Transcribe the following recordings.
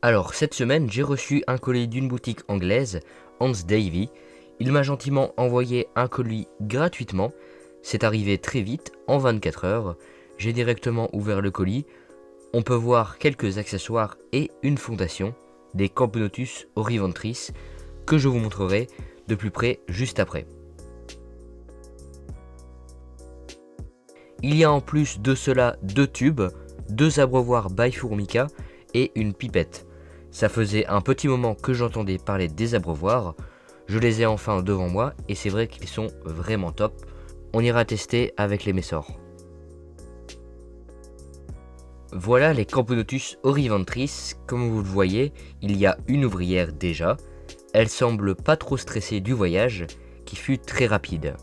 Alors, cette semaine, j'ai reçu un colis d'une boutique anglaise, Hans Davey. Il m'a gentiment envoyé un colis gratuitement. C'est arrivé très vite, en 24 heures. J'ai directement ouvert le colis. On peut voir quelques accessoires et une fondation, des Camponotus oriventris, que je vous montrerai de plus près juste après. Il y a en plus de cela 2 tubes, 2 abreuvoirs by Formica et une pipette. Ça faisait un petit moment que j'entendais parler des abreuvoirs. Je les ai enfin devant moi et c'est vrai qu'ils sont vraiment top. On ira tester avec les Messors. Voilà les Camponotus oriventris. Comme vous le voyez, il y a une ouvrière déjà. Elle semble pas trop stressée du voyage, qui fut très rapide.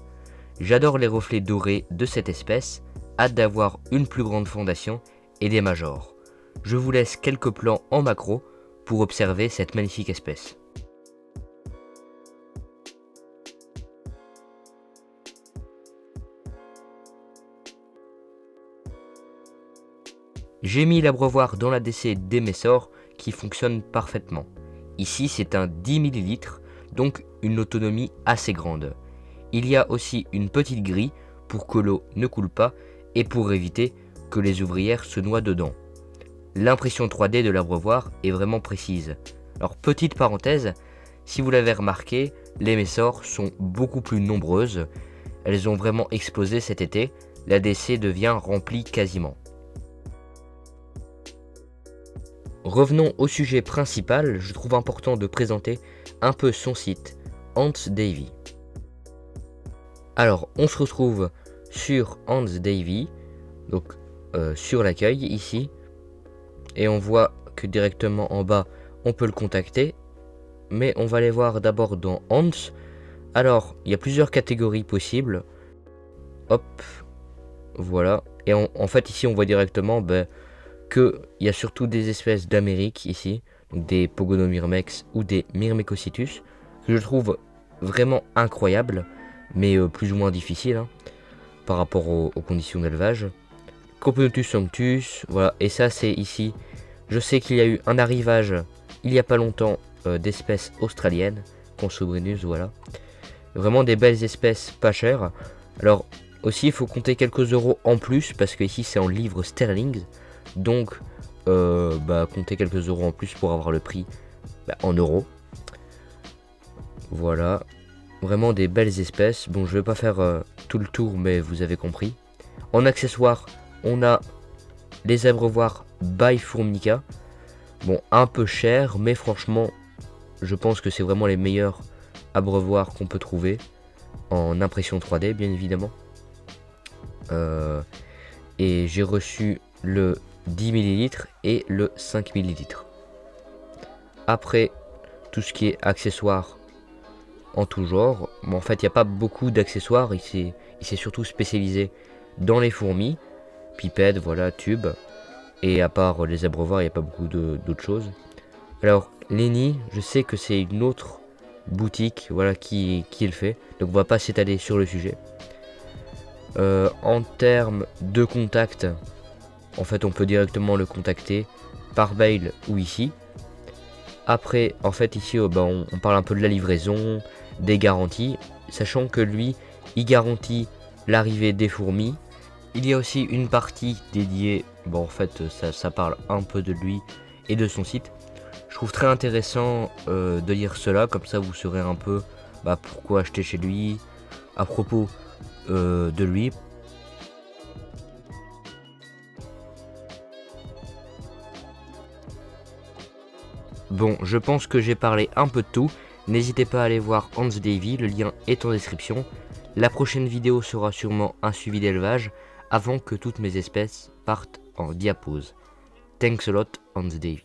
J'adore les reflets dorés de cette espèce, hâte d'avoir une plus grande fondation et des majors. Je vous laisse quelques plans en macro pour observer cette magnifique espèce. J'ai mis l'abreuvoir dans l'ADC des Messors qui fonctionne parfaitement. Ici c'est un 10 ml, donc une autonomie assez grande. Il y a aussi une petite grille pour que l'eau ne coule pas et pour éviter que les ouvrières se noient dedans. L'impression 3D de l'abreuvoir est vraiment précise. Alors petite parenthèse, si vous l'avez remarqué, les Messors sont beaucoup plus nombreuses. Elles ont vraiment explosé cet été, l'ADC devient remplie quasiment. Revenons au sujet principal, je trouve important de présenter un peu son site, Hans Davey. Alors, on se retrouve sur Hans Davey, donc sur l'accueil ici, et on voit que directement en bas, on peut le contacter, mais on va aller voir d'abord dans Hans. Alors, il y a plusieurs catégories possibles. Hop, voilà. Et en fait, ici, on voit directement qu'il y a surtout des espèces d'Amérique ici, donc des Pogonomyrmex ou des Myrmecocytus, que je trouve vraiment incroyables, mais plus ou moins difficiles par rapport aux conditions d'élevage. Camponotus sanctus, voilà, et ça c'est ici. Je sais qu'il y a eu un arrivage il n'y a pas longtemps d'espèces australiennes, Consobrinus, voilà. Vraiment des belles espèces pas chères. Alors aussi il faut compter quelques euros en plus parce que ici c'est en livres sterling, donc compter quelques euros en plus pour avoir le prix en euros. Voilà, vraiment des belles espèces. Bon, je vais pas faire tout le tour, mais vous avez compris. En accessoires, on a les abreuvoirs by Formica. Bon, un peu cher, mais franchement, je pense que c'est vraiment les meilleurs abreuvoirs qu'on peut trouver. En impression 3D, bien évidemment. Et j'ai reçu le 10 ml et le 5 ml. Après, tout ce qui est accessoires en tout genre. Mais en fait, il n'y a pas beaucoup d'accessoires. Il s'est surtout spécialisé dans les fourmis, pipettes, voilà, tubes. Et à part les abreuvoirs, il n'y a pas beaucoup d'autres choses. Alors, les nids, je sais que c'est une autre boutique voilà, qui le fait. Donc, on va pas s'étaler sur le sujet. En termes de contact, en fait, on peut directement le contacter par mail ou ici. Après, en fait, ici, on parle un peu de la livraison, des garanties, sachant que lui, il garantit l'arrivée des fourmis. Il y a aussi une partie dédiée, en fait, ça parle un peu de lui et de son site. Je trouve très intéressant de lire cela, comme ça vous saurez un peu pourquoi acheter chez lui, à propos de lui. Bon, je pense que j'ai parlé un peu de tout. N'hésitez pas à aller voir Hans Davey, le lien est en description. La prochaine vidéo sera sûrement un suivi d'élevage avant que toutes mes espèces partent en diapause. Thanks a lot, Hans Davey.